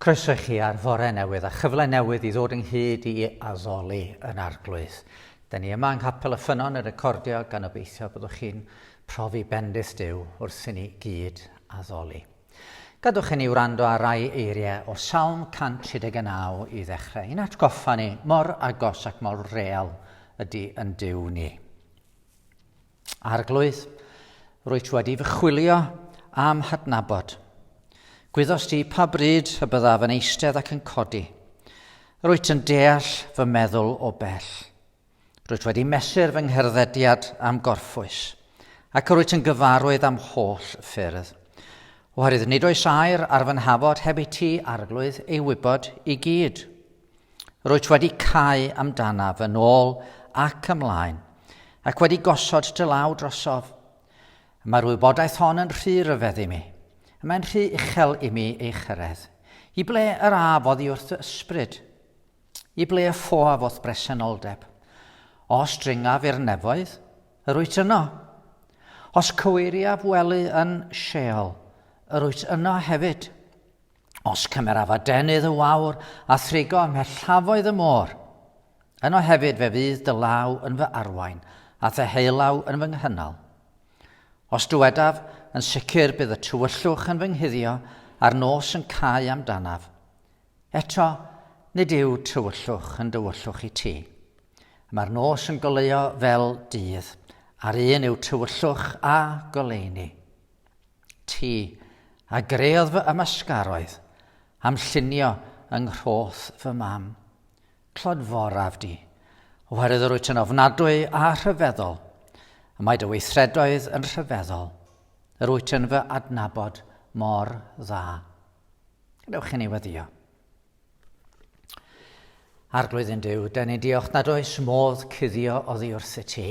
Croeso chi ar fore newydd a chyfle newydd i ddod ynghyd i addoli yn arglwydd. Da ni yma yng Capel y Ffynnon yn recordio gan obeithio byddwch chi'n profi bendith Duw wrth i ni gyd addoli. Gadwch i ni wrando ar rai eiriau o Salm 139 i ddechrau. Un atgoffa ni mor agos ac mor real ydy yn Duw ni. Arglwydd, rwyt wedi fy chwilio am hadnabod. Gwyddos ti pa bryd y byddaf yn eistedd ac yn codi. Rwyt yn deall fy meddwl o bell. Rwyt wedi mesur fy ngherddediad am gorffwys, ac rwyt yn gyfarwydd am holl ffyrdd. Oherwydd nid oes air ar fy nhafod heb i ti, arglwydd, ei wybod i gyd. Rwyt wedi cau amdanaf yn ôl ac ymlaen, ac wedi gosod dy law drosof. Mae'r wybodaeth hon yn rhy ryfedd i mi. Mae'n rhy uchel i mi ei chyrraedd. I ble yr af oddi wrth y ysbryd? I ble y ffoaf oedd bresenoldeb? Os dringaf i'r nefoedd, rwyt yno. Os cywiriaf wely yn Sheol, rwyt yno hefyd. Os cymeraf a denydd y wawr a thrigo ymhellafoedd y môr, yno hefyd fe fydd dy law yn fy arwain a dy heilaw yn fy nghynnal. Os dywedaf, yn sicr bydd y tywyllwch yn fy nghuddio a'r nos yn cau amdanaf. Eto, nid yw tywyllwch yn dywyllwch i ti. Mae'r nos yn goleuo fel dydd, a'r un yw tywyllwch a goleuni. Ti, a greodd fy ymysgaroedd, am llunio yng nghroth fy mam. Clodforaf di, oherwydd rwyt yn ofnadwy a rhyfeddol, a mae dy weithredoedd yn rhyfeddol. Rwyt yn fy adnabod mor dda. Gadewch i ni weddio. Arglwydd yn Duw, da ni diolch nad oes modd cuddio oddi wrth i ti.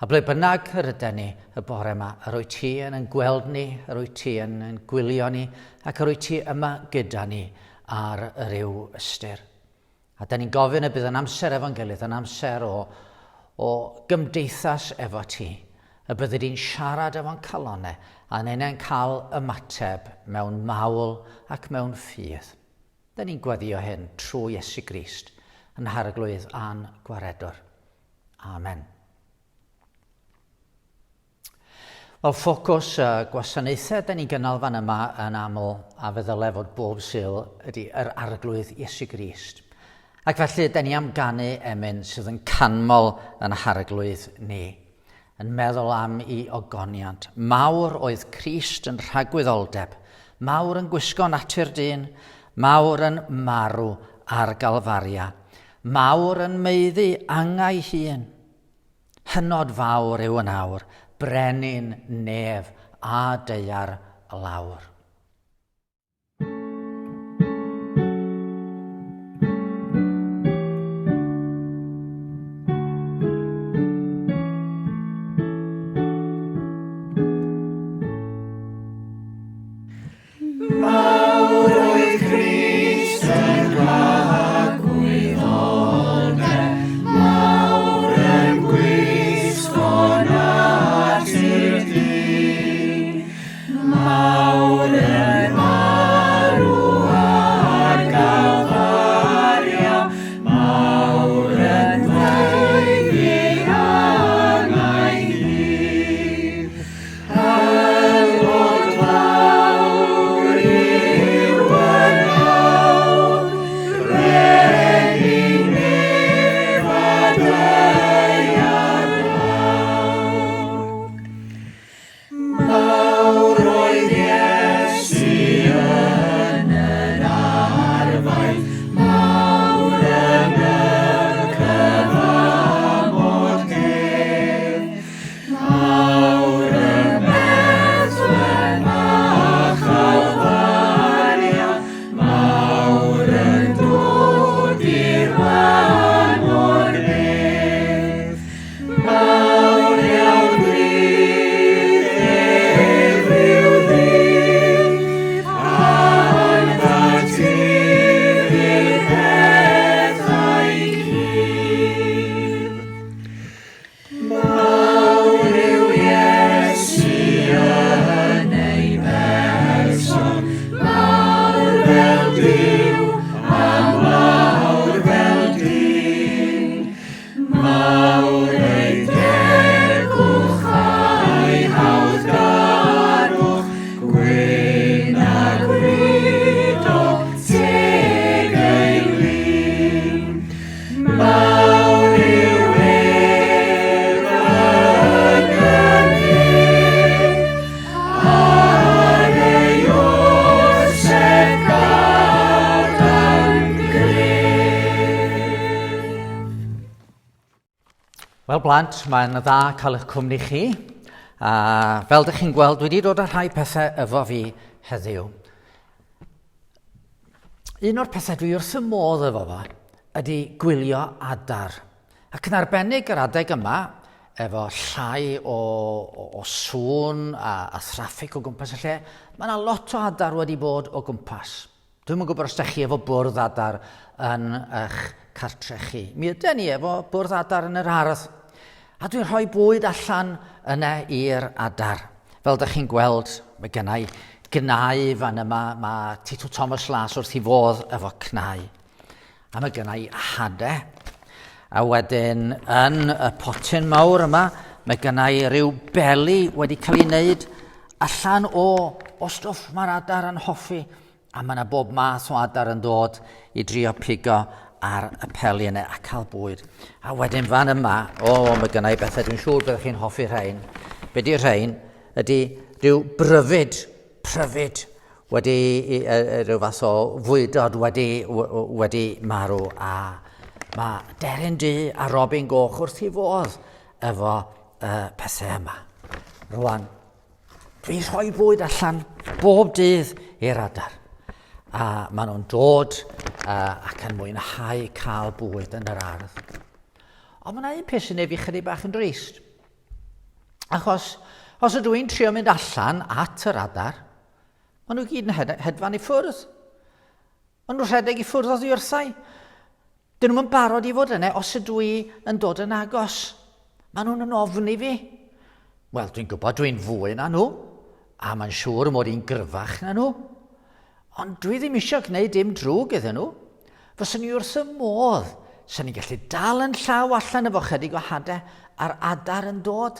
A ble bynnag yr ydyn ni y bore yma, yr wyt ti yn gweld ni, yr wyt ti yn gwylio ni, ac yr wyt ti yma gyda ni ar yr yw ystyr. A da ni'n gofyn y bydd yn amser efo'n gilydd, yn amser o gymdeithas efo ti. Y bydde di'n siarad efo'n calonau a neu'n cael ymateb mewn mawl ac mewn ffydd. Da ni'n gweddio hyn trwy Iesu Grist yn harglwydd a'n gwaredwr. Amen. Wel, ffocws y gwasanaethau da ni'n gynnal fan yma yn aml a feddyle fod bob sil ydy yr arglwydd Iesu Grist. Ac felly da ni am ganu emyn sydd yn canmol yn harglwydd ni. Yn meddwl am ei ogoniant. Mawr oedd Crist yn rhagwyddoldeb, mawr yn gwisgo natur dyn, mawr yn marw ar galfaria, mawr yn meiddi angau hun. Hynod fawr yw yn awr, brenin nef a deiar lawr. Mawr Wel blant, mae'n dda cael eich cwmni chi. Fel ydych chi'n gweld, dwi wedi dod â rhai pethau efo fi heddiw. Un o'r pethau dwi wrth y modd efo fo ydy gwylio adar. Ac yn arbennig yr adeg yma, efo llai o sŵn a thraffig o gwmpas y lle, mae yna lot o adar wedi bod o gwmpas. Dwi'n gwybod os ydych chi efo bwrdd adar yn eich cartre chi. Mi ydyn ni efo bwrdd adar yn yr ardd. A dwi'n rhoi bwyd allan yna i'r adar. Fel ydych chi'n gweld, mae gennau gnau fan yma. Mae Tito Thomas Las wrth i fodd efo cnau. A mae gennau hadau. A wedyn yn y potyn mawr yma, mae gennau ryw beli wedi cael ei wneud allan o stwff mae'r adar yn hoffi. A mae yna bob math o adar yn dod i drio pigo ar y peli yna a cael bwyd. A wedyn fan yma, mae gennau bethau, dwi'n siŵr byddwch chi'n hoffi rhain. Be di'r rhain ydy rhyw pryfid wedi, rhyw fath o fwydod wedi marw. A mae Deryn Du a Robin Goch wrth i fodd efo pethau yma. Rwan, dwi'n rhoi bwyd allan bob dydd i'r adar. A maen nhw'n dod ac yn mwynhau cael bwyd yn yr ardd. Ond mae yna un peth sy'n ei fi chydig bach yn drist. Achos os ydw i'n trio mynd allan at yr adar, maen nhw gyd yn hedfan i ffwrdd. Maen nhw'n rhedeg i ffwrdd o ddiwrthau. Dyn nhw'n barod i fod yna os ydw i yn dod yn agos. Maen nhw'n yn ofni fi. Wel, dwi'n gwybod dwi'n fwy na nhw, a mae'n siŵr mod i'n gryfach na nhw. Ond dwi ddim eisiau gwneud dim drwg iddyn nhw. Fyswn ni wrth y modd, sy'n ni gallu dal yn llaw allan efo chydig o hadau a'r adar yn dod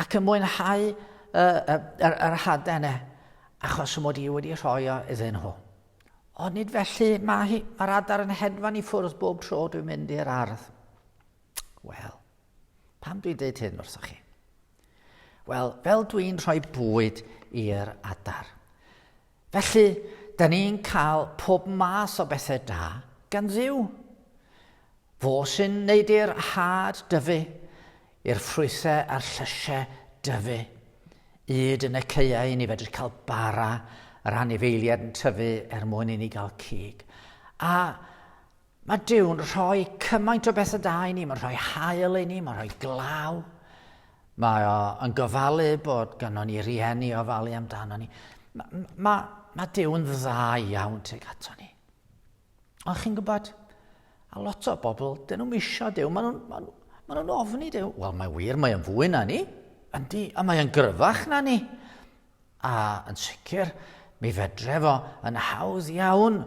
ac yn mwynhau yr hadau yna, achos mod i wedi rhoi o iddyn nhw. Ond nid felly mae'r adar yn hedfan i ffwrdd bob tro dwi'n mynd i'r ardd. Wel, pam dwi'n dweud hyn wrthoch chi? Wel, fel dwi'n rhoi bwyd i'r adar. Felly, da ni'n cael pob math o bethau da gan Dduw. Fo sy'n neud i'r had dyfu, i'r ffrwythau a'r llysiau dyfu. Yd yn y caeau ni fedru cael bara, yr anifeiliaid yn tyfu mwyn i ni gael cig. A mae Dyw'n rhoi cymaint o bethau da i ni. Mae'n rhoi hael i ni, mae'n rhoi glaw. Mae o'n gofalu bod gynnon ni rieni o falu amdano ni. Mae Duw yn dda iawn tuag ato ni. Ond chi'n gwybod, a lot o bobl, dyn nhw'n isio Duw, maen nhw'n ofni Duw. Wel, mae wir, mae o'n fwy na ni, yndi, a mae o'n gryfach na ni. A yn sicr, mi fedre fo yn hawdd iawn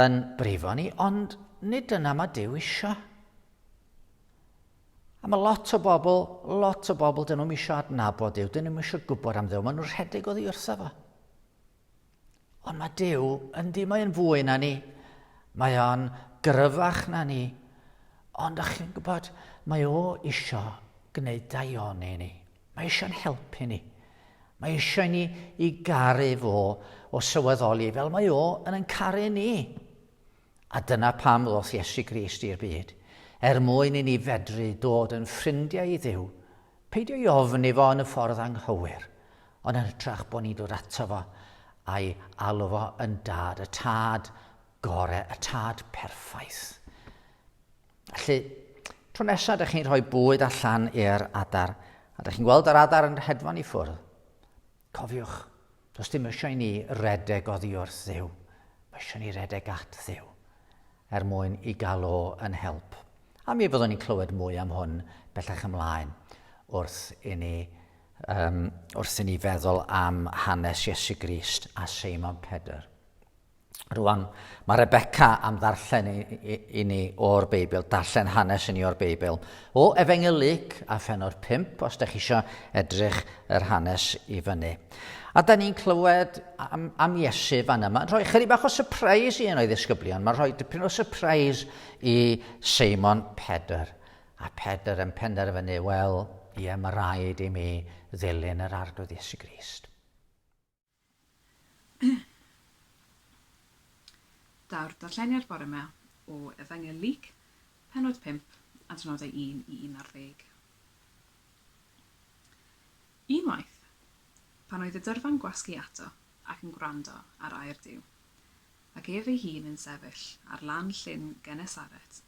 yn brifo ni, ond nid yna mae Duw isio. A mae lot o bobl, dyn nhw'n isio adnabod Duw, dyn nhw'n isio gwybod am Duw, maen nhw'n rhedeg oddi wrtho fo. Ond mae Duw, yndi, mae o'n fwy na ni. Mae o'n gryfach na ni. Ond ych chi'n gwybod, mae o isio gwneud daioni ni. Mae eisiau'n helpu ni. Mae eisiau ni i garu fo o sylweddoli fel mae o yn caru ni. A dyna pam ddoth Iesu Grist i'r byd. Mwyn i ni fedru dod yn ffrindiau i Dduw. Peidio i ofni fo yn y ffordd anghywir. Ond yn hytrach bod ni'n dod ato fo a'i alw fo yn dad, y tad gorau, y tad perffaith. Felly, tro nesaf ydych chi'n rhoi bwyd allan i'r adar, a ydych chi'n gweld yr adar yn hedfan i ffwrdd. Cofiwch, does dim eisiau ni redeg oddi wrth Dduw. Mae eisiau ni redeg at Dduw, mwyn i gael o yn help. A mi fyddwn ni'n clywed mwy am hwn bellach ymlaen wrth i ni feddwl am hanes Iesu Grist a Seimon Pedr. Rwan, mae Rebecca am ddarllen i ni o'r Beibl, darllen hanes i ni o'r Beibl, o Efengyl Luc a Phennod 5, os ydych chi eisiau edrych yr hanes i fyny. A da ni'n clywed am Iesu fan yma. Rhoi chydig bach o surprise i un o'i ddisgyblion. Mae'n rhoi dipyn o surprise i Seimon Pedr. A Pedr yn penderfynu, wel, ie, mae rhaid i mi ddilyn yr arglwydd Iesu Grist. Daw'r darlleniad bore yma o Efengyl Luc, Phennod 5, adnodau 1 i 11. Unwaith, pan oedd y dyrfa'n gwasgu ato ac yn gwrando ar air Duw, ac ef ei hun yn sefyll ar lan llyn Genesaret,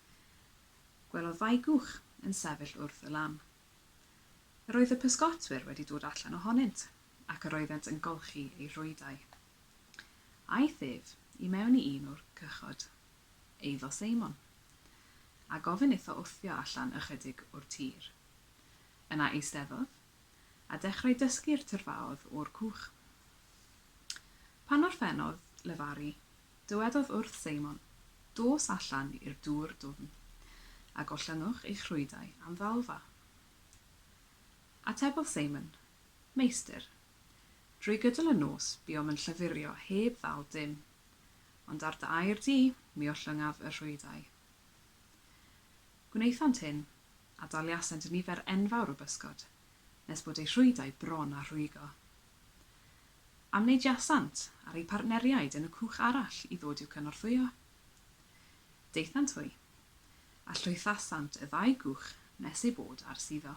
gwelodd ddau gwch yn sefyll wrth y lam. Yr oedd y pysgotwyr wedi dod allan ohonynt, ac yr oeddent yn golchi eu rhwydau. Aeth ef i mewn i un o'r cychod, eiddo Seimon, a gofyn iddo wthio allan ychydig o'r tir. Yna eisteddodd, a dechrau dysgu'r tyrfaodd o'r cwch. Pan orffennodd lefaru, dywedodd wrth Seimon, dos allan i'r dŵr dwfn, a gollyngwch eich rhwydau am ddalfa. Atebodd Seimon, Meistr, drwy gydol y nos buom yn llyfurio heb ddal dim, ond ar dy air di mi ollyngaf y rhwydau. Gwnaethant hyn, a daliasant nifer enfawr o bysgod, nes bod ei rhwydau bron a rhwygo. Am wneud jasant ar ei partneriaid yn y cwch arall i ddod i'w cynorthwyo. Deithant hwy, a llwythasant y ddau gwch nes ei bod ar suddo.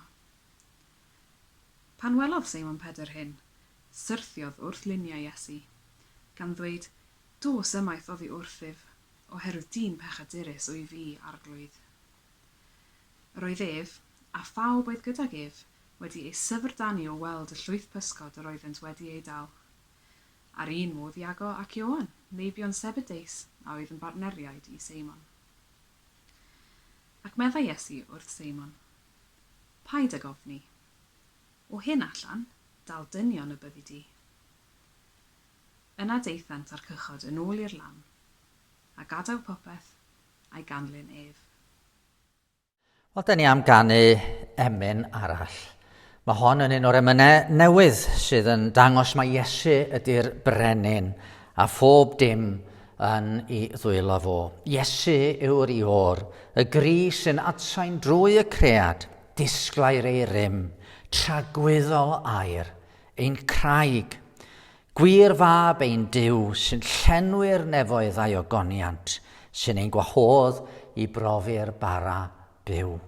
Pan welodd Seimon Pedr hyn, syrthiodd wrth luniau Iesu, gan ddweud, dos ymaith oddi wrthyf, oherwydd dyn pechadurus o'i fi arglwydd. Roedd ef, a phawb oedd gydag ef, wedi ei syfrdanu o weld y llwyth pysgod yr oeddent wedi ei dal. Ar un modd Iago ac Ioan, meibion Sebedeus, a oedd yn bartneriaid i Seimon. Ac meddai Iesu wrth Seimon, paid ag ofni. O hyn allan, dal dynion y byddi di. Yna deithant ar cychod yn ôl i'r lam, a gadaw popeth a'i ganlyn ef. Wel, da ni am ganu emyn arall. Mae hon yn un o'r emynau newydd sydd yn dangos mae Iesu ydy'r brenin a phob dim yn ei ddwylo fo. Iesu yw'r ior, y gris sy'n atsain drwy y cread, disglair ei rym, tragwyddol air, ein craig, gwir fab ein Duw sy'n llenwi'r nefoedd a'i ogoniant, sy'n ein gwahodd i brofi'r bara byw.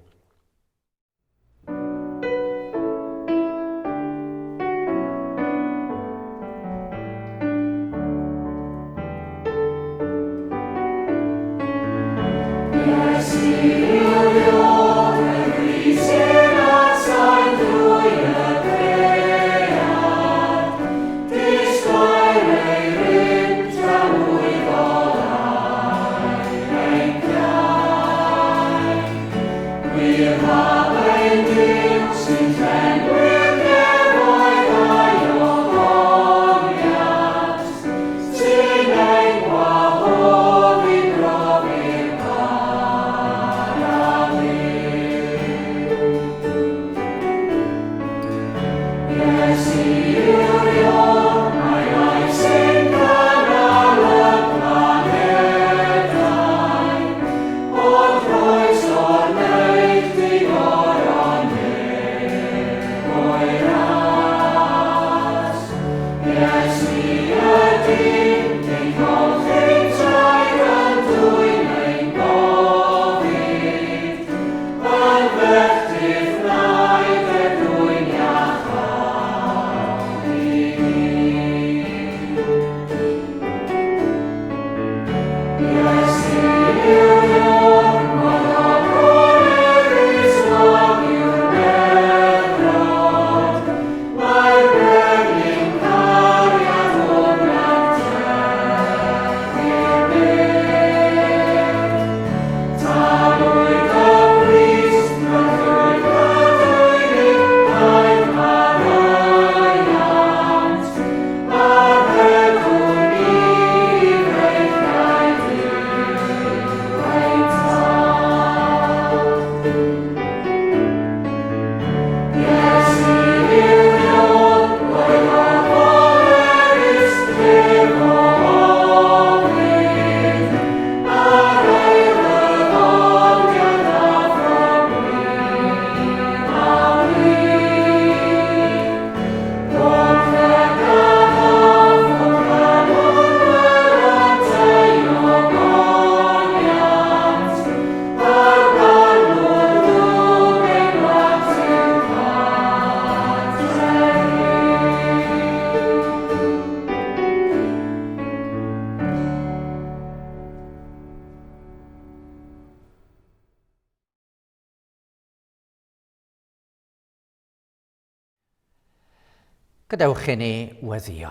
Gadewch i ni weddio.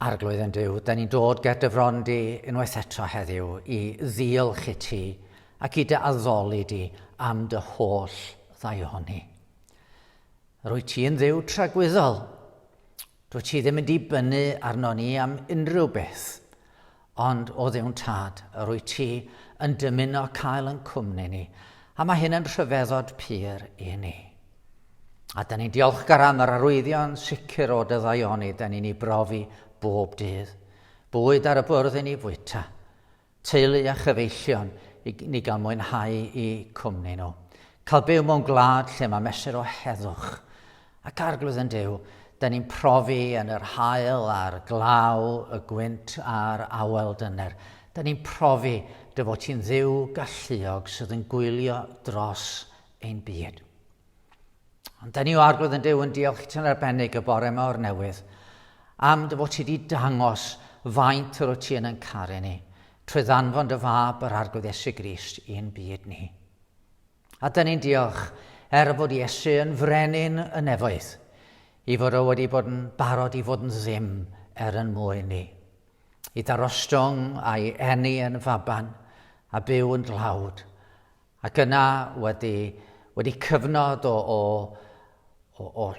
Arglwydd yn Duw, da ni'n dod gyda dyfron di unwaith eto heddiw i ddiolch i ti ac i dy addoli di am dy holl ddaioni. Rwy ti yn Dduw tragwyddol. Dwi ti ddim yn dibynnu arno ni am unrhyw beth, ond o Dduw'n tad, rwy ti yn dymuno cael yn cwmni ni, a mae hyn yn rhyfeddod pur i ni. A da ni'n diolchgar am yr arwyddion sicr o dy ddaioni, da ni'n ei brofi bob dydd. Bwyd ar y bwrdd i ni fwyta, teulu a chyfeillion i ni gael mwynhau i cwmni nhw. Cael byw mewn gwlad lle mae mesur o heddwch. Ac Arglwydd yn Duw, da ni'n profi yn yr haul a'r glaw, y gwynt a'r awel dyner. Da ni'n profi dy fod ti'n Dduw galluog sydd yn gwylio dros ein byd. Ond da ni o Arglwydd yn Duw yn diolch i ti'n arbennig y bore mawr newydd am dy fod ti wedi dangos faint o'r ti yn caru ni trwy ddanfon dy fab yr Arglwydd Iesu Grist i'n byd ni. A da ni'n diolch fod Iesu yn frenin y nefoedd i fod o wedi bod yn barod i fod yn ddim yn mwyn ni. I ddarostwng a'i eni yn faban a byw yn dlawd. Ac yna wedi cyfnod o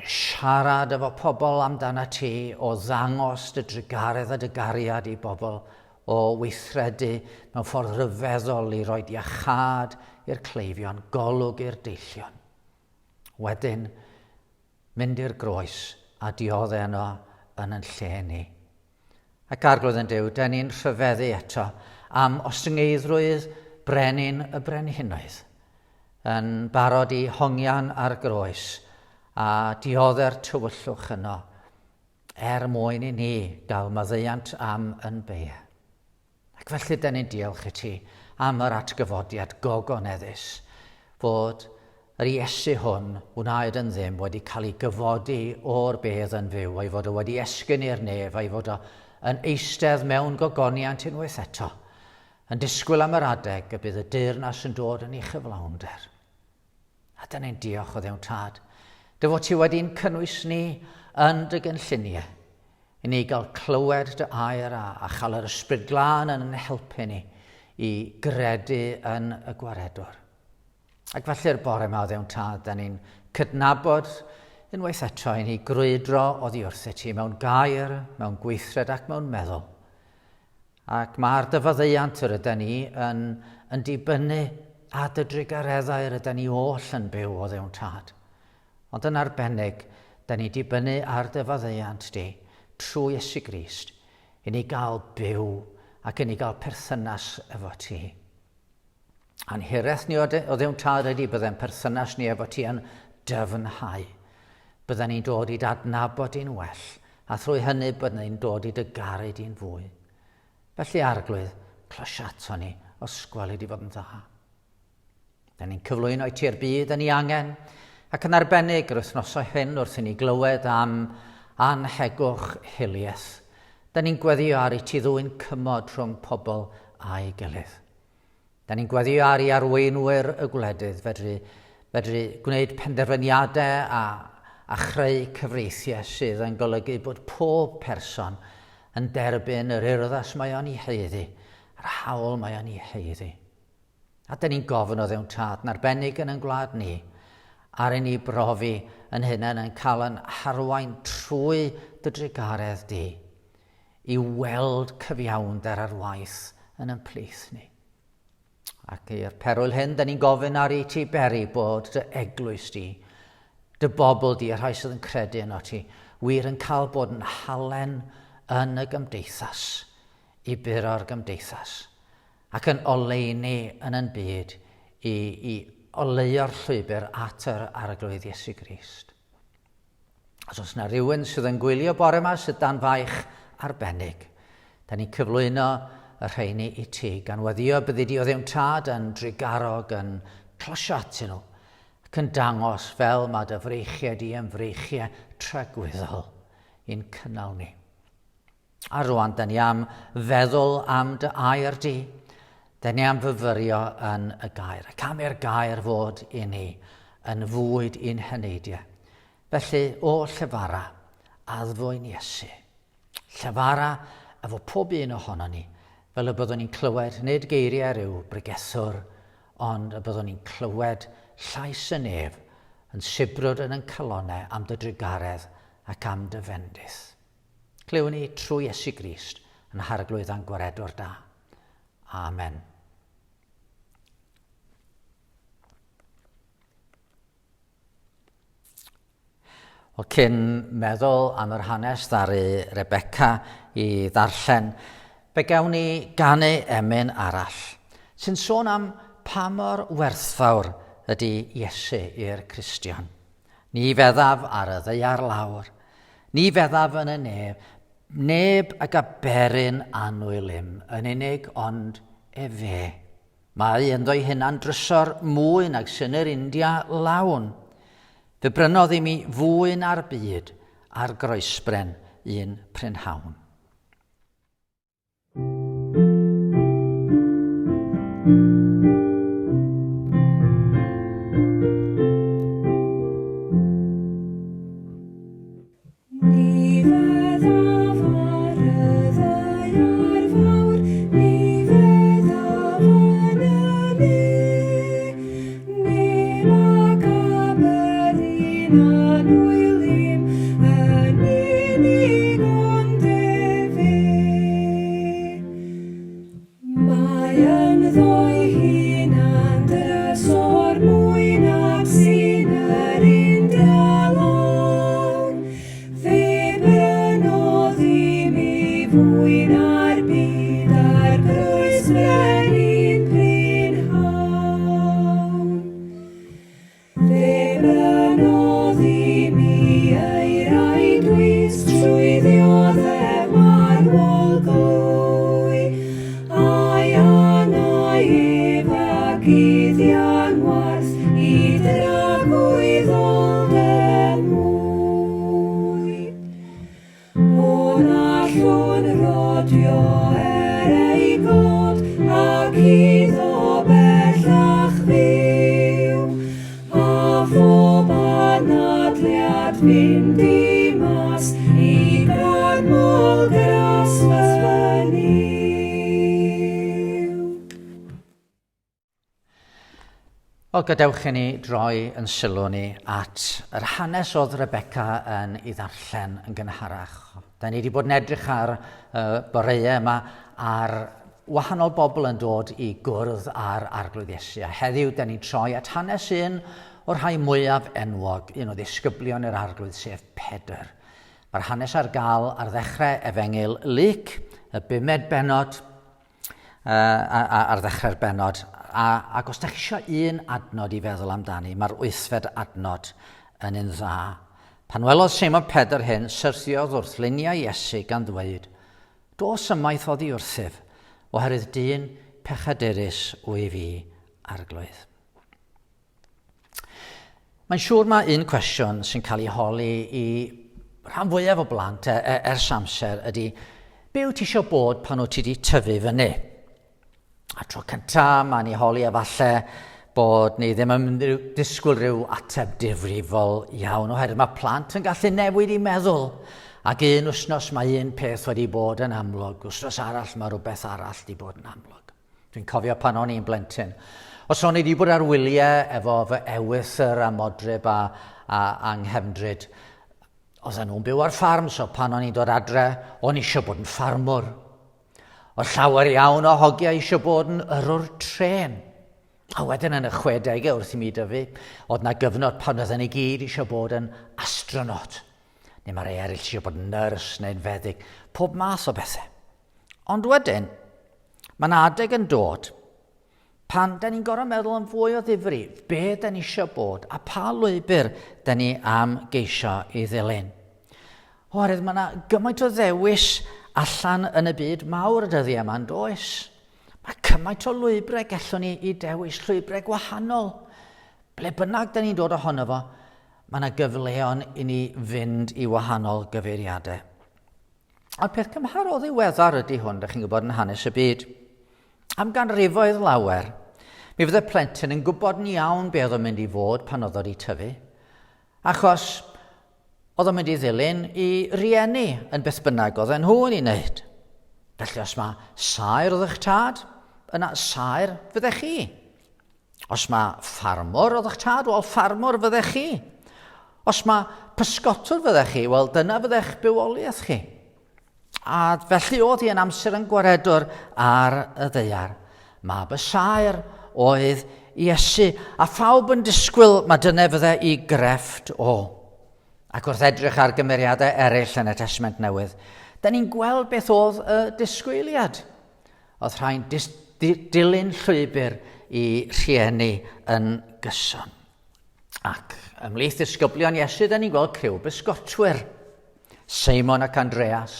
siarad efo pobl amdana ti, o ddangos dy drigaredd a dy gariad i bobl, o weithredu mewn ffordd rhyfeddol i roi iachad i'r cleifion, golwg i'r deillion. Wedyn, mynd i'r groes a dioddau yno yn lle ni. Ac Arglwydd yn Duw, da ni'n rhyfeddu eto am ostyngeidrwydd brenin y brenhinoedd yn barod i hongian ar groes a dioddau'r tywyllwch yno mwyn i ni gael maddeuant am yn beia. Ac felly da ni'n diolch i ti am yr atgyfodiad gogoneddus fod yr Iesu hwn wnaed yn ddim wedi cael ei gyfodi o'r bedd yn fyw, ei fod o wedi esgyn i'r nef, ei fod o yn eistedd mewn gogoniant unwaith eto, yn disgwyl am yr adeg y bydd y deyrnas yn dod yn ei chyflawnder. A da ni'n diolch o Dduw'n tad, dy fod ti wedi'n cynnwys ni yn dy gynlluniau, i ni gael clywed dy air a chael yr ysbryd glân yn helpu ni i gredu yn y gwaredwr. Ac felly'r bore yma o Dduw'n tad, da ni'n cydnabod unwaith eto i ni grwydro oddi wrth i ti mewn gair, mewn gweithred ac mewn meddwl. Ac mae'r dyfaddeuant yr ydyn ni yn dibynnu a dy drigareddau yr ydyn ni oll yn byw o Dduw'n tad. Ond yn arbennig, da ni dibynnu ar dyfaddeuant di trwy Iesu Grist i ni gael byw ac i ni gael perthynas efo ti. A'n hiraeth ni o Dduw'n tad ydy byddai'n perthynas ni efo ti yn dyfnhau. Byddai'n ni'n dod i adnabod i'n well, a thrwy hynny byddai'n ni'n dod i dy garu di'n fwy. Felly Arglwydd, closiato ni os gweli di fod yn dda. Da ni'n cyflwyno i ti'r byd yn ei angen, ac yn arbennig yr wythnosau hyn wrth i ni glywed am anhegwch hiliaeth. Da ni'n gweddio ar i ti ddwy'n cymod rhwng pobl a'i gilydd. Da ni'n gweddio ar i arweinwyr y gwledydd fedru gwneud penderfyniadau a chreu cyfreithiau sydd yn golygu bod pob person yn derbyn yr urddas mae o'n ei heiddi, yr hawl mae o'n ei heiddi. A da ni'n gofyn o Dduw'n tad yn arbennig yn gwlad ni, ar i ni brofi yn hynny yn cael yn harwain trwy dy drigaredd di i weld cyfiawnder ar waith yn plith ni. Ac i'r perwyl hyn, da ni'n gofyn ar i ti beri bod dy eglwys di, dy bobl di, y rhai sydd yn credu yno ti, wir yn cael bod yn halen yn y gymdeithas, i buro'r gymdeithas, ac yn oleuni yn yn byd i oleio'r llwybr at yr Arglwydd Iesu Grist. Os oes yna rhywun sydd yn gwylio bore yma sydd dan faich arbennig, da ni'n cyflwyno y rheini i ti, gan weddio byddi di o Dduw'n tad yn drigarog, yn closio atyn nhw, ac yn dangos fel mae dy freichiau di yn freichiau tragwyddol i'n cynnal ni. A rwan, da ni am feddwl am dy air di, da ni am fyfyrio yn y gair, ac am i'r gair fod i ni yn fwyd i'n heneidiau. Felly, o llyfara, addfwyn Iesu. Llyfara efo pob un ohono ni, fel y byddwn ni'n clywed nid geiriau rhyw bregethwr, ond y byddwn ni'n clywed llais y nef yn sibrwd yn calonnau am dy drigaredd ac am dy fendith. Clywyn ni trwy Iesu Grist yn harglwydd a'n gwaredwr da. Amen. O cyn meddwl am yr hanes ddaru Rebecca i ddarllen, fe gawn ni ganu emyn arall, sy'n sôn am pa mor werthfawr ydy Iesu i'r Cristion. Ni feddaf ar y ddaear lawr, ni feddaf yn y neb ag aberin anwylym, yn unig ond fe. Mae ynddo'i hynna'n drysor mwy nag sy'n yr India lawn. Fe brynodd i mi fwy na'r byd ar groesbren un prynhawn. O gadewch i ni droi yn sylw ni at yr hanes oedd Rebecca yn ei ddarllen yn gynharach. Da ni wedi bod yn edrych ar boreau yma ar wahanol bobl yn dod i gwrdd ar arglwydd Iesu. A heddiw da ni'n troi at hanes un o'r rhai mwyaf enwog, un o ddisgyblion yr arglwydd sef Pedr. Mae'r hanes ar gael ar ddechrau Efengil Luc, y 5 benod ar ddechrau'r benod. Ac os da chi eisiau un adnod i feddwl amdani, mae'r 8fed adnod yn un dda. Pan welodd Simon Pedr hyn, syrthiodd wrth luniau Iesu gan ddweud, dos ymaith oedd i wrthyf, oherwydd dyn pechadurus o i fi arglwydd. Mae'n siŵr mae un cwestiwn sy'n cael ei holi i rhan fwyaf o blant ers amser ydy, be wyt ti eisiau bod pan wyt ti wedi tyfu fyny? A tro cyntaf, mae'n ei holi efalle bod ni ddim yn disgwyl rhyw ateb difrifol iawn, oherwydd mae plant yn gallu newid i meddwl. Ac un wsnos mae un peth wedi bod yn amlwg, wsnos arall mae rhywbeth arall wedi bod yn amlwg. Dwi'n cofio pan o'n i'n blentyn. Os o'n i wedi bod ar wyliau efo fy ewythr a modryb a anghefndryd, oedden nhw'n byw ar ffarm, so pan o'n i'n dod adre, o'n i eisiau bod yn ffarmwr. O llawer iawn o hogiau eisiau bod yn yrwr tren. A wedyn yn y 60au wrth i mi dyfu, oedd na gyfnod pan oedden ni gyd eisiau bod yn astronaut. Neu mae'r eraill eisiau bod yn nyrs neu'n feddyg, pob math o bethau. Ond wedyn, mae'n adeg yn dod pan da ni'n gorfod meddwl yn fwy o ddifri, be da ni eisiau bod a pa lwybr da ni am geisio i ddilyn. Oherwydd mae yna gymaint o ddewis allan yn y byd mawr y dyddiau yma'n does. Mae cymaint o lwybrau gallwn ni i dewis, llwybrau gwahanol. Ble bynnag da ni'n dod ohono fo, mae yna gyfleon i ni fynd i wahanol gyfeiriadau. A'r peth cymharol ddiweddar ydy hwn, da chi'n gwybod yn hanes y byd. Am ganrifoedd lawer, mi fydd y plentyn yn gwybod yn iawn be oedd yn mynd i fod pan oedd wedi tyfu. Achos oedd o'n mynd i ddilyn i rieni yn beth bynnag oedd nhw yn ei wneud. Felly os mae saer oedd eich tad, yna saer fyddech chi. Os mae ffarmwr oedd eich tad, wel ffarmwr fyddech chi. Os mae pysgotwr fyddech chi, wel dyna fyddech bywoliaeth chi. A felly oedd hi yn amser yn gwaredwr ar y ddaear. Mab y saer oedd Iesu, a phawb yn disgwyl mae dyna fydde i grefft o. Ac wrth edrych ar gymeriadau eraill yn y Testament Newydd, da ni'n gweld beth oedd y disgwyliad. Oedd rhain dilyn llwybr i rhieni yn gyson. Ac ymhlith ddisgyblion Iesu, da ni'n gweld criw bysgotwyr. Seimon ac Andreas,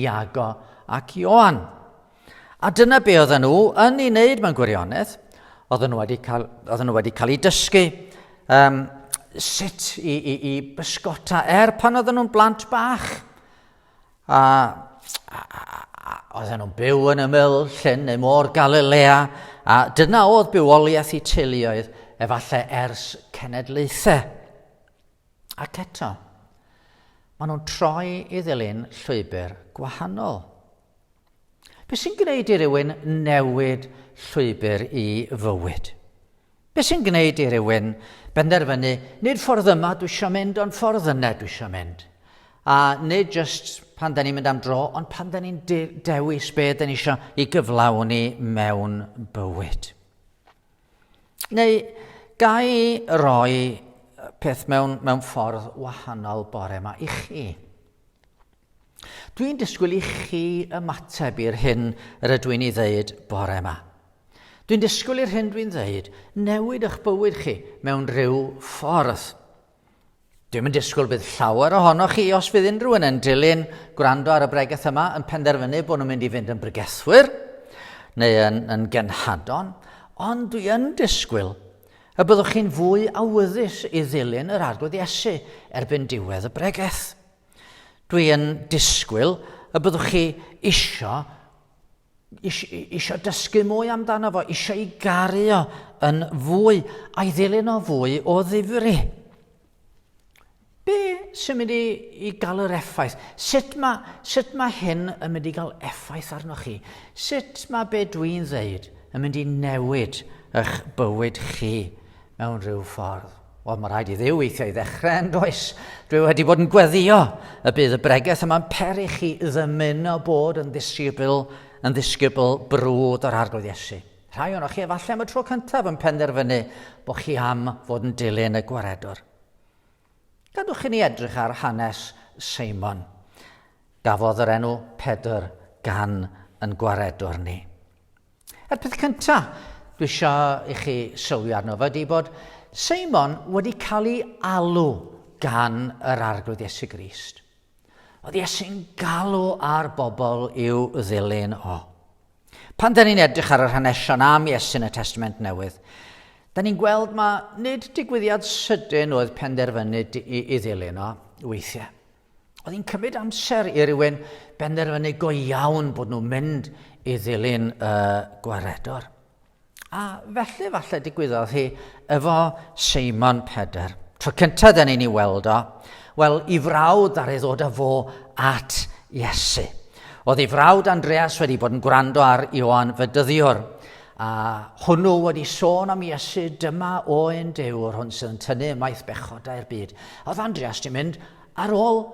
Iago ac Ioan. A dyna be oedden nhw yn ei wneud mewn gwirionedd. Oedden nhw wedi cael ei dysgu sut i bysgota pan oedden nhw'n blant bach. A oedden nhw'n byw yn ymyl llyn neu môr Galilea, a dyna oedd bywoliaeth eu teuluoedd efallai ers cenedlaethau. Ac eto, maen nhw'n troi i ddilyn llwybr gwahanol. Be sy'n gwneud i rywun newid llwybr i fywyd? Be sy'n gwneud i rywun benderfynu, nid ffordd yma dwi eisiau mynd, ond ffordd yna dwi eisiau mynd. A nid just pan da ni'n mynd am dro, ond pan da ni'n dewis be da ni eisiau i gyflawni mewn bywyd. Neu gai roi peth mewn ffordd wahanol bore yma i chi. Dwi'n disgwyl i chi ymateb i'r hyn rydw i'n ei ddeud bore yma. Dwi'n disgwyl i'r hyn dwi'n ddeud newid eich bywyd chi mewn rhyw ffordd. Dwi'n yn disgwyl bydd llawer ohonoch chi os fydd unrhyw yn dilyn gwrando ar y bregeth yma yn penderfynu bod nhw'n mynd i fynd yn bregethwyr neu yn genhadon, ond dwi yn disgwyl y byddwch chi'n fwy awyddus i ddilyn yr arglwydd Iesu erbyn diwedd y bregeth. Dwi yn disgwyl y byddwch chi isio dysgu mwy amdano fo, isio i garu o yn fwy, a'i ddilyn o fwy o ddifri. Be sy'n mynd i gael yr effaith? Sut mae hyn yn mynd i gael effaith arnoch chi? Sut mae be dwi'n ddeud yn mynd i newid eich bywyd chi mewn rhyw ffordd? Wel, mae rhaid i Dduw weithiau i ddechrau yn does. Dwi wedi bod yn gweddio y bydd y bregeth yma'n peri chi ddymuno bod yn ddisgybl brwd o'r arglwydd Iesu. Rhai o'noch chi efallai am y tro cyntaf yn penderfynu bod chi am fod yn dilyn y gwaredwr. Gadwch i ni edrych ar hanes Seimon. Gafodd yr enw Pedr gan yn gwaredwr ni. Yr peth cyntaf dwi eisiau i chi sylwi arno fo ydy bod Seimon wedi cael ei alw gan yr arglwydd Iesu Grist. Oedd Iesu'n galw ar bobl i'w ddilyn o. Pan da ni'n edrych ar yr hanesion am Iesu yn y Testament Newydd, da ni'n gweld mae nid digwyddiad sydyn oedd penderfynu i ddilyn o weithiau. Oedd hi'n cymryd amser i rywun benderfynu go iawn bod nhw'n mynd i ddilyn y gwaredwr. A felly falle digwyddodd hi efo Seimon Pedr. Tro cyntaf da ni'n ei weld o, wel, i frawd ar ei ddod â fo at Iesu. Oedd ei frawd Andreas wedi bod yn gwrando ar Ioan Fedyddiwr. A hwnnw wedi sôn am Iesu, dyma oen Dewr, hwn sydd yn tynnu maith bechodau'r byd. Oedd Andreas di mynd ar ôl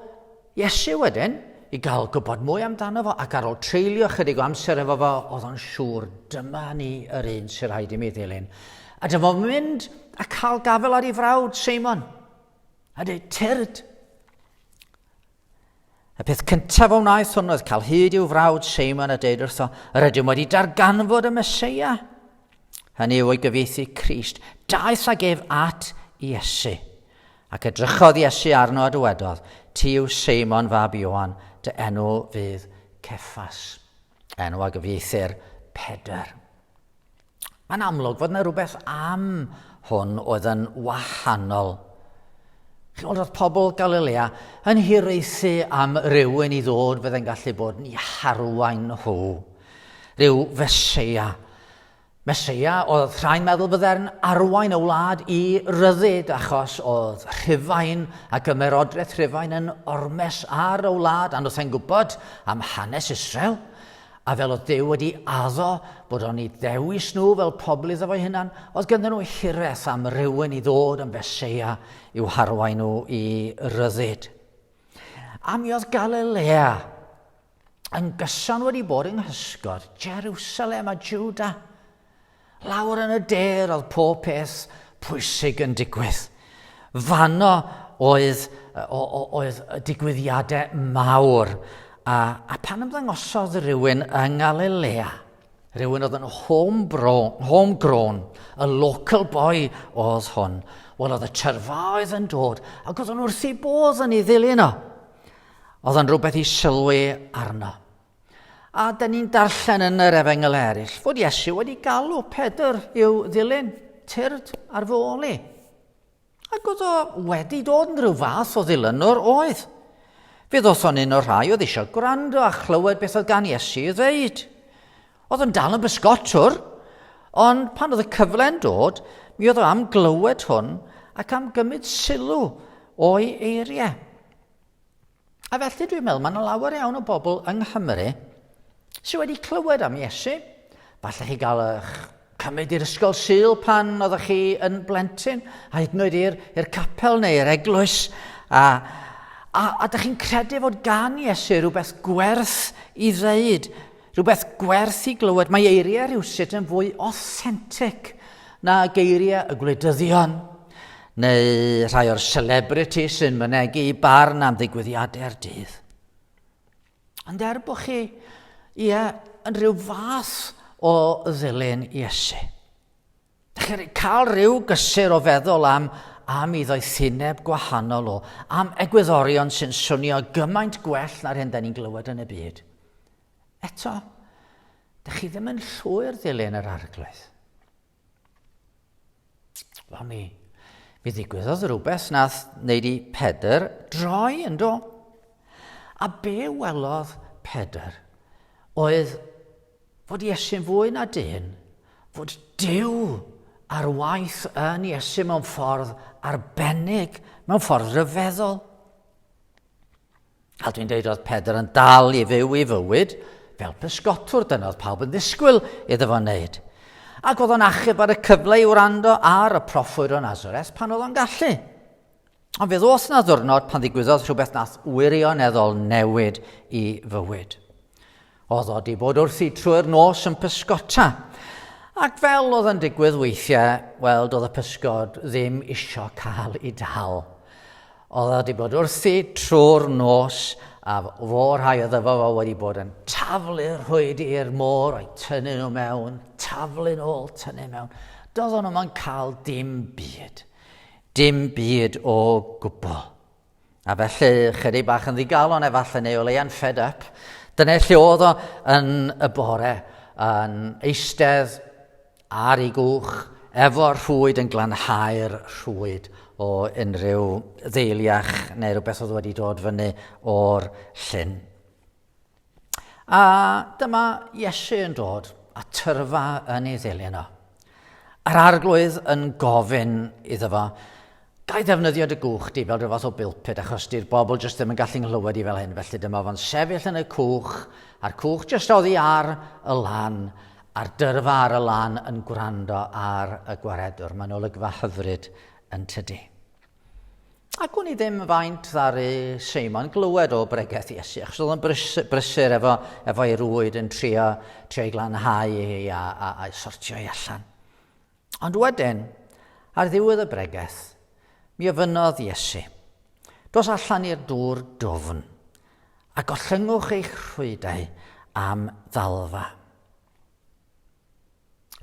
Iesu wedyn i gael gwybod mwy amdano fo, ac ar ôl treulio chydig o amser efo fo, oedd o'n siŵr, dyma ni yr un sy'n rhaid i mi ddilyn. A dyma mynd a cael gafel ar ei frawd, Seimon. A dweud, tyrd. Y peth cyntaf o wnaeth hwn oedd cael hyd i'w frawd Seimon a deud wrtho, rydym wedi darganfod y Meseia. Hynny yw ei gyfieithu Crist. Daeth ag ef at Iesu. Ac edrychodd Iesu arno a dywedodd, ti yw Seimon fab Ioan, dy enw fydd Ceffas. Enw a gyfieithu'r Pedr. Mae'n amlwg fod yna rhywbeth am hwn oedd yn wahanol. Oedd pobl Galilea yn hiraethu am rywun i ddod fydde'n gallu bod yn ei harwain nhw. Ryw Feseia. Mesia oedd rhain meddwl bydde'n arwain y wlad i ryddid achos oedd Rhufain a gymerodraeth Rhufain yn ormes ar y wlad a nhw'n gwybod am hanes Israel. A fel oedd Duw wedi addo bod o'n i ddewis nhw fel pobl iddo fo'i hunan, oedd ganddyn nhw hiraeth am rywun i ddod yn Mesia i'w harwain nhw i ryddid. A mi oedd Galilea yn gyson wedi bod yng nghysgod Jerusalem a Juda. Lawr yn y der oedd pob peth pwysig yn digwydd. Fanno oedd digwyddiadau mawr. A pan ymddangosodd rhywun yng Galilea, rhywun oedd yn homegrown, y local boy oedd hwn, wel oedd y tyrfaoedd yn dod, ac oedd yn wrth ei bodd yn ei ddilyn o. Oedd yn rhywbeth i sylwi arno. A da ni'n darllen yn yr Efengyl eraill fod Iesu wedi galw Pedr i'w ddilyn, tyrd ar fy ôl i. Ac oedd o wedi dod yn rhyw fath o ddilynwr oedd. Fe ddothon un o'r rhai oedd eisiau gwrando a chlywed beth oedd gan Iesu i ddweud. Oedd yn dal yn bysgotwr, ond pan oedd y cyfle'n dod, mi oedd o am glywed hwn ac am gymryd sylw o'i eiriau. A felly dwi'n meddwl, mae yna lawer iawn o bobl yng Nghymru sydd wedi clywed am Iesu. Falle chi gael eich cymryd i'r ysgol Sul pan oeddech chi yn blentyn, a hyd yn oed i'r capel neu i'r eglwys. A ydych chi'n credu fod gan Iesu rhywbeth gwerth i ddeud, rhywbeth gwerth i glywed. Mae eiriau rhywsut yn fwy authentic na geiriau y gwleidyddion, neu rhai o'r celebrity sy'n mynegu i barn am ddigwyddiadau'r dydd. Ond bod chi, yn rhyw fath o ddilyn Iesu. Dych chi'n cael rhyw gysur o feddwl am i ddoethineb gwahanol o, am egwyddorion sy'n swnio gymaint gwell na'r hyn da ni'n glywed yn y byd. Eto, dych chi ddim yn llwyr ddilyn yr arglwydd. Wel mi ddigwyddodd rhywbeth nath wneud i Pedr droi yn do. A be welodd Pedr oedd fod Iesu'n fwy na dyn, fod Duw ar waith yn Iesu mewn ffordd arbennig, mewn ffordd rhyfeddol. A dwi'n dweud oedd Pedr yn dal i fyw i fywyd fel pysgotwr, dyna oedd pawb yn ddisgwyl iddo fo wneud. Ac oedd o'n achub ar y cyfle i wrando ar y proffwyd o Nazareth pan oedd o'n gallu. Ond fe ddoth na ddiwrnod pan ddigwyddodd rhywbeth nath wirioneddol newid i fywyd. Oedd o di bod wrthi trwy'r nos yn pysgota. Ac fel oedd yn digwydd weithiau, wel, oedd y pysgod ddim isio cael ei dal. Oedd o di bod wrthi trwy'r nos, a fo rhai oedd efo fo wedi bod yn taflu'r rhwyd i'r môr, a'i tynnu nhw mewn, taflu nôl, tynnu mewn. Doedd nhw'n yn cael dim byd o gwbl. A felly, chydig bach yn ddigalon efallai neu o leia'n fed up, dyna lle oedd o yn y bore, yn eistedd ar ei gwch, efo'r rhwyd yn glanhau'r rhwyd o unrhyw ddeiliach neu rhywbeth oedd wedi dod fyny o'r llyn. A dyma Iesu yn dod a tyrfa yn ei ddilyn o. Yr arglwydd yn gofyn iddo fo, gai ddefnyddio dy gwch di fel rhyw fath o bilpid, achos di'r bobl jyst ddim yn gallu'n nghlywed i fel hyn. Felly dyma fo'n sefyll yn y cwch, a'r cwch jyst oddi ar y lan, a'r dyrfa ar y lan yn gwrando ar y gwaredwr. Mae'n olygfa hyfryd yn tydi. Ac o'n i ddim faint ddaru Seimon glywed o bregaeth Iesu, achos oedd yn brysur efo ei rwyd yn trio i glanhau a sortio ei allan. Ond wedyn, ar ddiwedd y bregaeth, mi ofynodd Iesu, dos allan i'r dŵr dwfn, a gollyngwch eich rhwydau am ddalfa.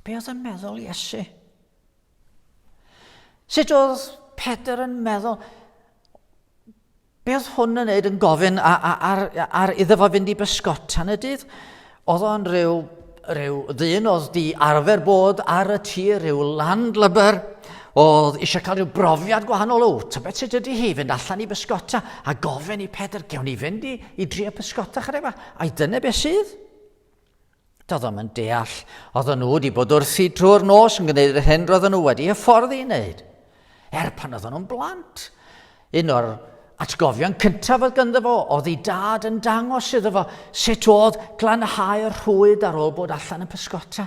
Be oedd yn meddwl Iesu? Sut oedd Pedr yn meddwl? Be oedd hwn yn neud yn gofyn ar iddo fo fynd i bysgota yn y dydd? Oedd o'n rhyw ddyn oedd di arfer bod ar y tir, rhyw landlubber, oedd eisiau cael rhyw brofiad gwahanol o, tybed sut ydy hi fynd allan i bysgota a gofyn i Pedr, gewn ni fynd i drio bysgota chydig bach, a dyna beth sydd. Doedd ddim yn deall, oedden nhw wedi bod wrthi drwy'r nos yn gwneud yr hyn roedden nhw wedi hyfforddi i wneud. Pan oedden nhw'n blant. Un o'r atgofion cyntaf oedd ganddo fo, oedd ei dad yn dangos iddo fo sut oedd glanhau y rhwyd ar ôl bod allan yn pysgota.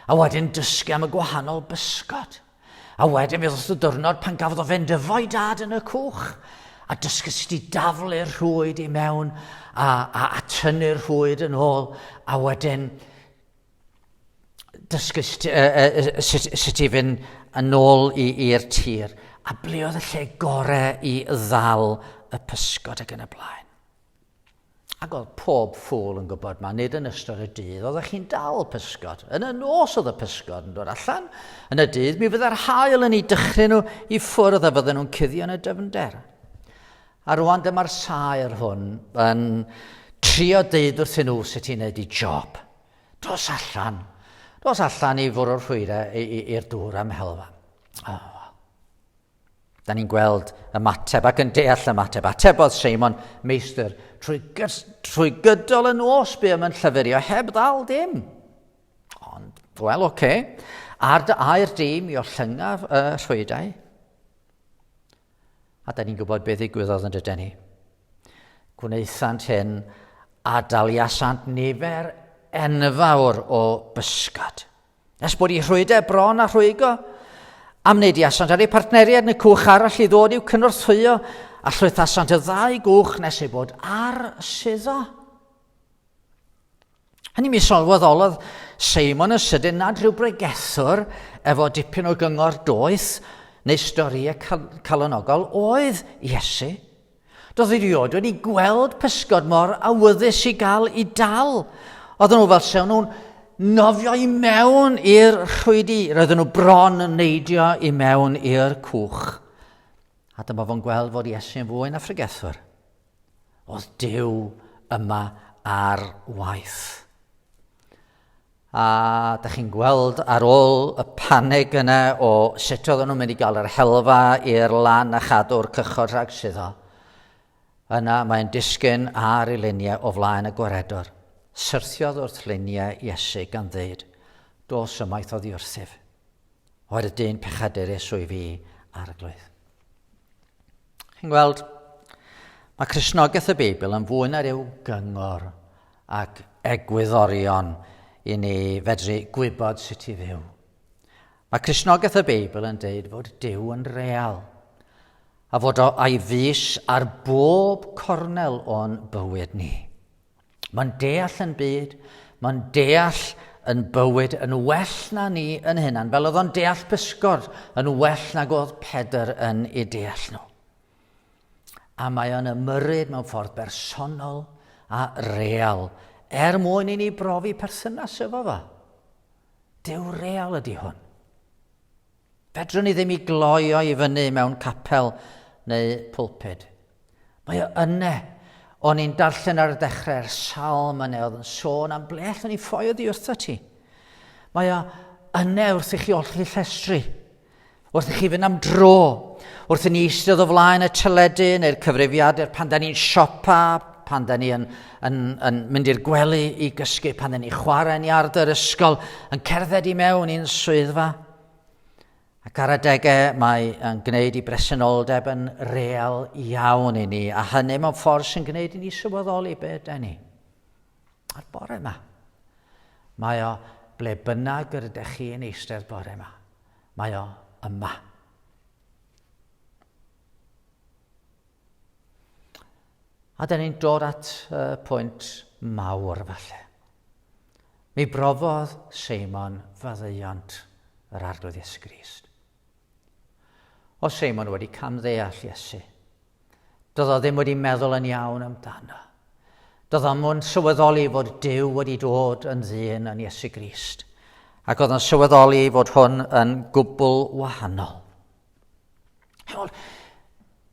A wedyn dysgu am y gwahanol bysgod. A wedyn fydd oedd y diwrnod pan gafodd o fynd efo'i dad yn y cwch. A dysgu sut i daflu'r rhwyd i mewn a tynnu'r rhwyd yn ôl. A wedyn dysgu sut i fynd yn ôl i'r tir. A ble oedd y lle gorau i ddal y pysgod ac yn y blaen. Ac oedd pob ffwl yn gwybod ma, nid yn ystod y dydd, oeddech chi'n dal pysgod. Yn y nos oedd y pysgod yn dod allan. Yn y dydd, mi fyddai'r haul yn ei dychryn nhw i ffwrdd a fydden nhw'n cuddio yn y dyfnder. A rwan dyma'r saer hwn yn trio deud wrthyn nhw sut i'n neud i job. Dos allan i fwrw rhwyrau i'r dŵr am helfa. Da ni'n gweld ymateb ac yn deall ymateb. Ateb oedd Seimon meistr trwy gydol y nos be yma'n llyfurio heb ddal dim. Ond, wel, oce. A'r dim i ollynga rhwydau. A da ni'n gwybod beth ddigwyddodd yn dydyn ni. Gwnaethant hyn a daliasant nifer enfawr o bysgod. Nes bod ei rhwydau bron a rhwygo, am wneud i asant ar ei partneriad neu cwch arall i ddod i'w cynorthwyo a llwythasant y ddau gwch nes ei bod ar suddo. Hynny mi sylweddolodd Seimon yn sydyn nad rhyw bregethwr efo dipyn o gyngor doeth neu storiau calonogol oedd Iesu. Doedd ei riod wedi gweld pysgod mor awyddus i gael i dal. Oedden nhw fel sewn nhw'n nofio i mewn i'r rhwydi. Roedden nhw bron yn neidio i mewn i'r cwch. A dyma fo'n gweld fod Iesu yn fwy na phregethwr. Oedd Duw yma ar waith. A da chi'n gweld ar ôl y panig yna o sut oedden nhw'n mynd i gael yr helfa i'r lan a chadw'r cychod rhag suddo. Yna mae'n disgyn ar ei luniau o flaen y gwaredwr. Syrthiodd wrth luniau Iesu gan ddeud, dos ymaith oddi wrthyf. Oedd y dyn pechadurus o'i fi ar y glwydd. Chi'n gweld, mae Cristnogaeth y Beibl yn fwy na ryw gyngor ac egwyddorion i ni fedru gwybod sut i fyw. Mae Cristnogaeth y Beibl yn deud fod Duw yn real a fod o a'i fys ar bob cornel o'n bywyd ni. Mae'n deall yn byd, mae'n deall yn bywyd yn well na ni yn hynna'n, fel oedd o'n deall pysgod yn well nag oedd Pedr yn ei deall nhw. A mae o'n ymyrryd mewn ffordd bersonol a real, mwyn i ni brofi perthynas efo fo. Duw real ydy hwn. Fedrwn ni ddim i gloio i fyny mewn capel neu pwlpid. Mae o yne. O'n i'n darllen ar y dechrau'r salm yna oedd yn sôn am ble allan ni ffoi oddi wrtho ti. Mae o yne wrth i chi olchi llestri. Wrth i chi fynd am dro. Wrth i ni eistedd o flaen y teledu neu'r cyfrifiadur pan da ni'n siopa, pan da ni yn mynd i'r gwely i gysgu, pan da ni'n chwarae yn iard yr ysgol, yn cerdded i mewn i'n swyddfa. Ac ar adegau mae yn gwneud i bresenoldeb yn real iawn i ni, a hynny mewn ffordd sy'n gwneud i ni sylweddoli be ydy ni. A'r bore yma, mae o ble bynnag yr ydych chi yn eistedd bore yma. Mae o yma. A da ni'n dod at pwynt mawr falle. Mi brofodd Seimon faddeuant yr arglwydd Iesu Grist. O Seimon wedi camddeall Iesu. Doedd o ddim wedi meddwl yn iawn amdano. Doedd o'n mwyn sylweddoli fod Duw wedi dod yn ddyn yn Iesu Grist. Ac oedd o'n sylweddoli fod hwn yn gwbl wahanol.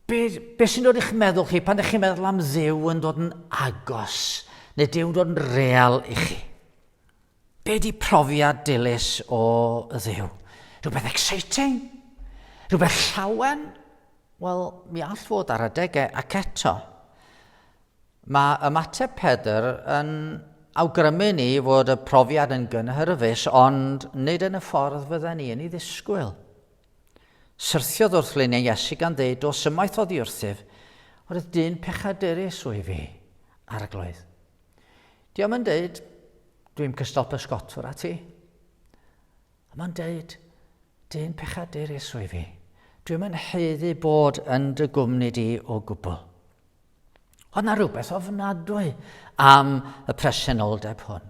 Be sy'n dod i'ch meddwl chi pan ydych chi'n meddwl am Dduw yn dod yn agos, neu Duw yn dod yn real i chi? Be di profiad dilys o Dduw? Rhywbeth exciting? Rhywbeth llawen? Wel, mi all fod ar adegau ac eto. Mae ymateb Pedr yn awgrymu ni fod y profiad yn gynhyrfus, ond nid yn y ffordd fydden ni yn ei ddisgwyl. Syrthiodd wrth luniau Iesu gan ddeud, o symaith o ddiwrthif, oedd y dyn pechadurus o'i fi ar y gloedd. Diolch yn deud, dwi'n cystol pysgotwr a ti. Mae'n deud, dyn pechadurus o'i fi. Dwi'n yn heiddi bod yn dy gwmni di o gwbl. Ond na rhywbeth ofnadwy am y presenoldeb hwn.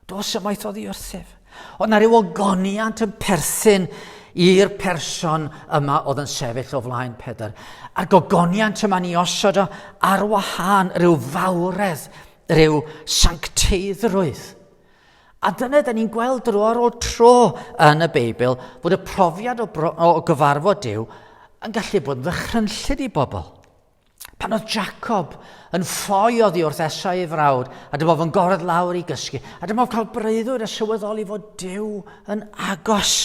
Dos ymaith o ddiwrthif. Ond na ryw ogoniant yn perthyn i'r person yma oedd yn sefyll o flaen Pedr. A'r gogoniant yma ni osod o ar wahân ryw fawredd, ryw sancteiddrwydd. A dyna da ni'n gweld dro ar ôl tro yn y Beibl fod y profiad o gyfarfod Duw yn gallu bod yn ddychrynllyd i bobl. Pan oedd Jacob yn ffoi oddi wrth esau ei frawd, a dyma fo'n goredd lawr i gysgu, a dyma fo'n cael breuddwyd a sylweddoli fod Duw yn agos.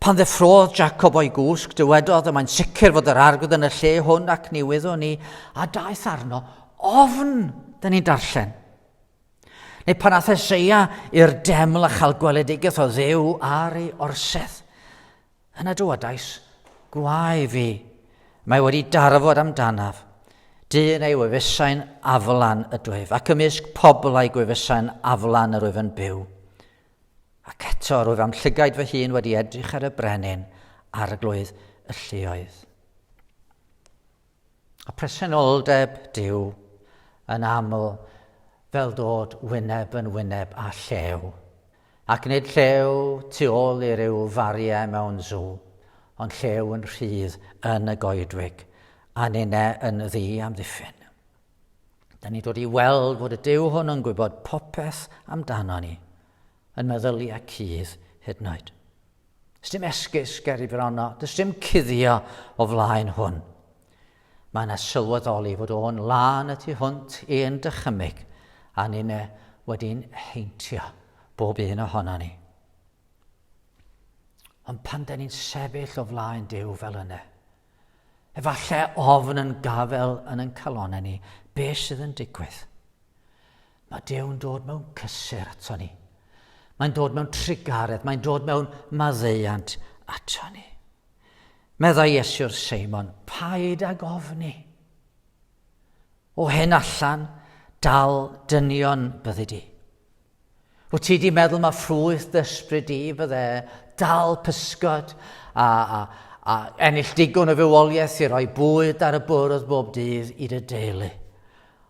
Pan ddeffrodd Jacob o'i gwsg, dywedodd y mae'n sicr fod yr arglwydd yn y lle hwn ac ni wyddwn ni, a daeth arno ofn, dyn ni'n darllen. Neu pan ath Eseia i'r deml a chael gweledigaeth o Dduw ar ei orsedd. Yn y dywedais, gwae fi, mae wedi darfod amdanaf, dyn ei wefusau'n aflan y dwyf, ac ymysg pobl ei gwefusau'n aflan yr wyf yn byw. Ac eto rwyf am llygaid fy hun wedi edrych ar y brenin ar y glwydd y lluoedd. A presenoldeb Duw yn aml fel dod wyneb yn wyneb a llew. Ac nid llew tu ôl i ryw fariau mewn sw, ond llew yn rhydd yn y goedwig, a nynau yn ddi am ddiffyn. Da ni dod i weld fod y Duw hwn yn gwybod popeth amdano ni, yn meddylu a cudd hyd yn oed. Does dim esgus ger i bron o, does dim cuddio o flaen hwn. Mae yna sylweddoli fod o'n lan y tu hwnt i'n dychymyg, a nynau wedi'n heintio bob un ohono ni. Ond pan da ni'n sefyll o flaen Duw fel yna, efallai ofn yn gafel yn ein calonau ni, be sydd yn digwydd? Mae Duw'n dod mewn cysur ato ni. Mae'n dod mewn trigaredd, mae'n dod mewn maddeuant ato ni. Medda Iesu'r Seimon, paid ag ofni. O hyn allan, dal dynion byddi di. Wyt ti di meddwl mae ffrwyth dysbryd di bydde dal pysgod a ennill digon o fywoliaeth i roi bwyd ar y bwrdd bob dydd i dy deulu.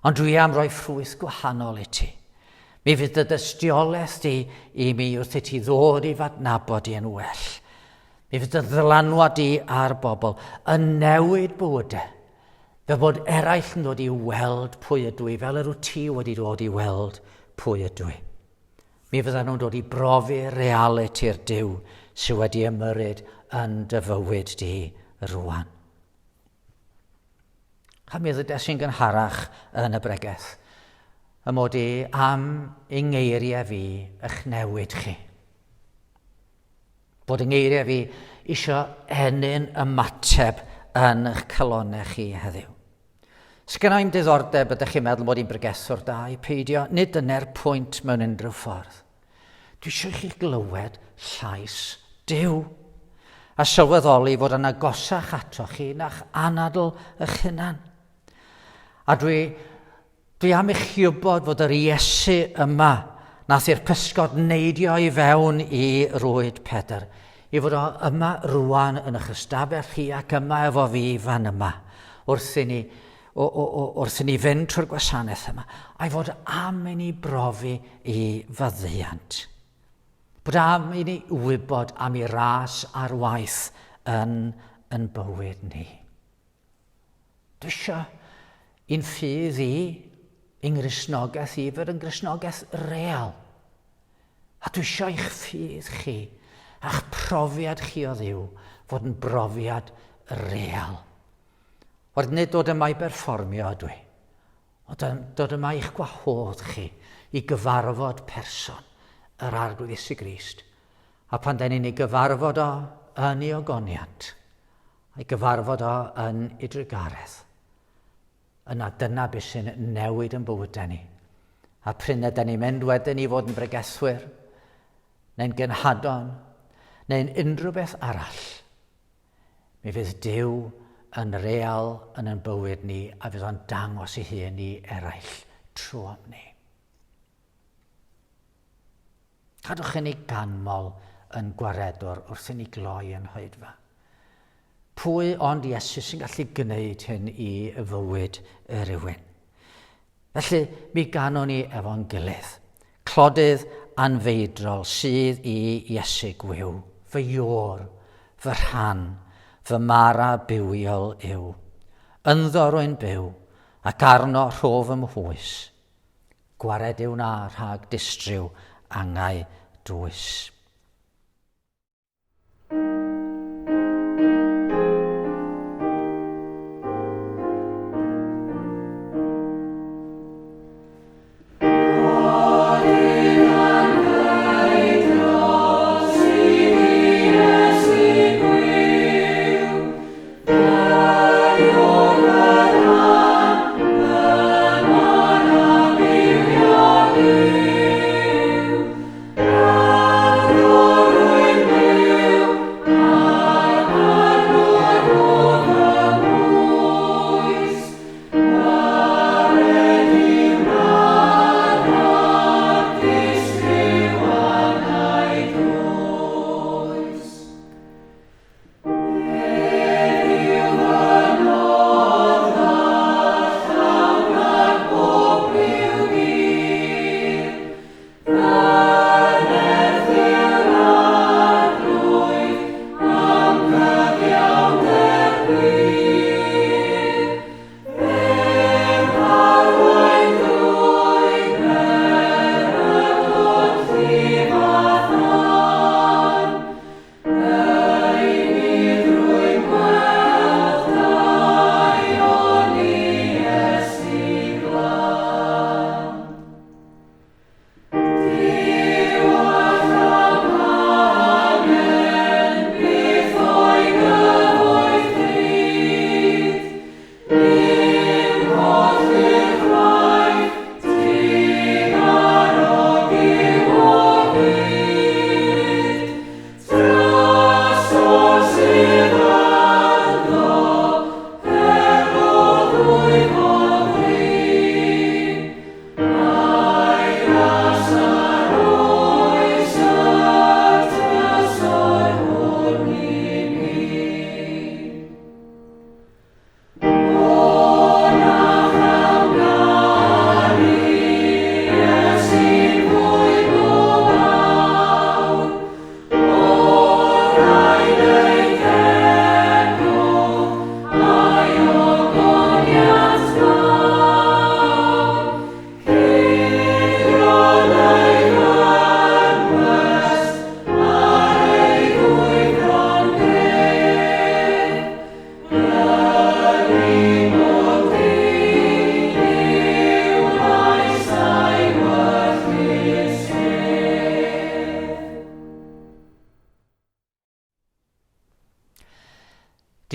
Ond dwi am roi ffrwyth gwahanol i ti. Mi fydd dy dystiolaeth di i mi wrth i ti ddod i fadnabod i yn well. Mi fydd dy ddylanwad di ar bobl yn newid bywydau. Fe bod eraill yn dod i weld pwy ydw i, fel yr wyt ti wedi dod i weld pwy ydw i. Mi fyddan nhw'n dod i brofi realiti'r Duw sydd wedi ymyrryd yn dy fywyd di rwan. A mi ddod sy'n gynharach yn y bregeth. Ymod i am yng ngeiriau fi eich newid chi. Bod yng ngeiriau fi eisiau enyn ymateb yn eich calonau chi heddiw. Sgynna i'n diddordeb ydych chi'n meddwl bod i'n bregethwr da i peidio, nid dyna'r pwynt mewn unrhyw ffordd. Dwi eisiau chi glywed llais Duw a sylweddoli fod yn agosach ato chi na'ch anadl eich hunan. A dwi am eich gwybod fod yr Iesu yma nath i'r pysgod neidio i fewn i rwyd Pedr, i fod o yma rwan yn eich ystafell chi ac yma efo fi fan yma wrth i ni fynd trwy'r gwasanaeth yma, a'i fod am i ni brofi i faddeuant. Bod am i ni wybod am i ras a'r waith yn bywyd ni. Dwi eisiau i'n ffydd i yng Nghristnogaeth i fod yn Gristnogaeth real. A dwi eisiau eich ffydd chi, a'ch profiad chi o Dduw, fod yn brofiad real. Oedd nid dod yma i berfformio ydw i, ond dod yma i'ch gwahodd chi i gyfarfod person yr arglwydd Iesu Grist. A pan da ni'n ei gyfarfod o yn ei ogoniant, a'i gyfarfod o yn ei drigaredd, yna dyna beth sy'n newid yn bywydau ni. A pryn ydyn ni'n mynd wedyn i fod yn bregethwyr, neu'n gynhadon, neu'n unrhyw beth arall. Mi fydd Duw yn real yn ein bywyd ni a fydd o'n dangos ei hun i eraill trwy am ni. Cadwch yn ei ganmol yn gwaredwr wrth i ni gloi yn Oedfa. Pwy ond Iesu sy'n gallu gwneud hyn i y fywyd y rywun? Felly, mi ganon ni efo'n gilydd. Clodydd anfeidrol sydd i Iesu gwyw. Fy iôr, fy rhan, fy mara bywiol yw. Ynddo rwy'n byw, ac arno rhof ym mhwys. Gwared yw na rhag distriw angau dwys.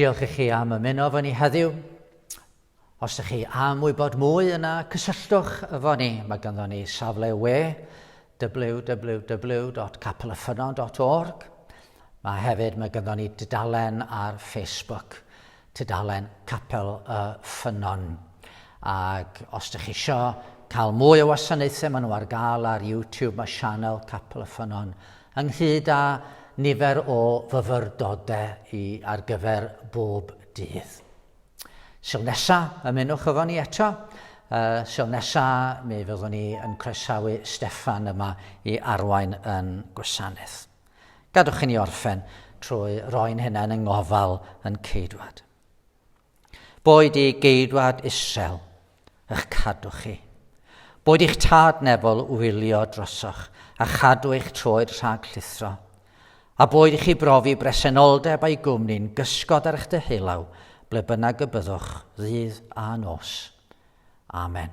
Diolch i chi am ymuno efo ni heddiw. Os ydych chi am wybod mwy yna, cysylltwch efo ni. Mae ganddo ni safle we www.capelyffynnon.org. Mae ganddo ni dudalen ar Facebook, tudalen Capel y Ffynnon. Ac os ydych chi isio cael mwy o wasanaethau, maen nhw ar gael ar YouTube, mae sianel Capel y Ffynnon, ynghyd â nifer o fyfyrdodau ar gyfer bob dydd. Sil nesa, ymunwch efo ni eto. Sil nesa, mi fyddwn ni yn croesawu Steffan yma i arwain yn gwasanaeth. Gadwch i ni orffen trwy roi'n hunain yng ngofal yn ceidwad. Boed i geidwad Israel, eich cadwch chi. Boed i'ch tad nefol wylio drosoch a chadw eich troed rhag llithro. A boed i chi brofi bresenoldeb a'i gwmni'n gysgod ar eich dyhelaw, ble bynnag y byddwch ddydd a nos. Amen.